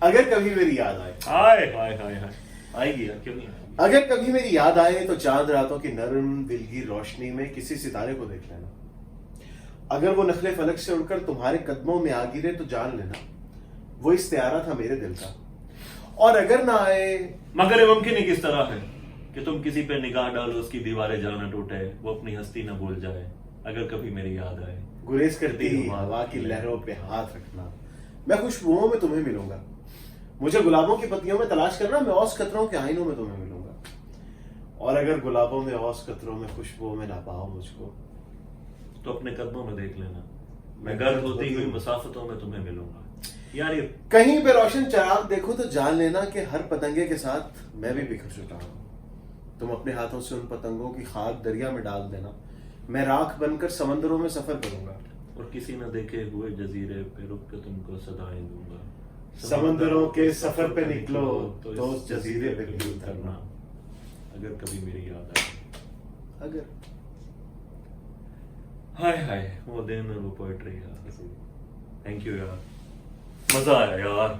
اگر کبھی میری یاد آئے، ہائے ہائے ہائے ہائے، آئے گی یار، کیوں نہیں آئے گی؟ اگر کبھی میری یاد آئے تو چاند راتوں کی نرم دل کی روشنی میں کسی ستارے کو دیکھ لینا. اگر وہ نخلے فلک سے اڑ کر تمہارے قدموں میں آ گرے تو جان لینا وہ استعارہ تھا میرے دل کا. اور اگر نہ آئے، مگر یہ ممکن ہی کس طرح ہے کہ تم کسی پہ نگاہ ڈالو، اس کی دیواریں جل نہ ٹوٹے، وہ اپنی ہستی نہ بھول جائے. اگر کبھی میری یاد آئے، گریز کرتی ہوا کی لہروں پہ ہاتھ رکھنا، میں خوشبوؤں میں تمہیں ملوں گا. مجھے گلابوں کی پتیوں میں تلاش کرنا، میں اوس قطروں کے آئینوں میں تمہیں ملوں گا. اور اگر گلابوں میں، اوس قطروں میں، خوشبوؤں میں نہ پاؤ مجھ کو، تو اپنے قدموں میں دیکھ لینا، میں گرد ہوتی ہوئی مسافتوں میں تمہیں ملوں گا. یار یہ کہیں پہ روشن چراغ دیکھو تو جان لینا کہ ہر پتنگے کے ساتھ میں بھی بکھر چکا ہوں. تم اپنے ہاتھوں سے ان پتنگوں کی خاک دریا میں ڈال دینا، میں راکھ بن کر سمندروں میں سفر کروں گا. اور کسی نہ دیکھے ہوئے جزیرے پہ رک کے تم کو صدائیں دوں گا. سمندروں کے سفر پہ نکلو تو اس جزیرے پہ بھی اترنا. اگر کبھی میری یاد آئے. اگر ہائے ہائے، وہ دن اور وہ پوئٹری یار. تھینک یو یار، مزہ آیا یار.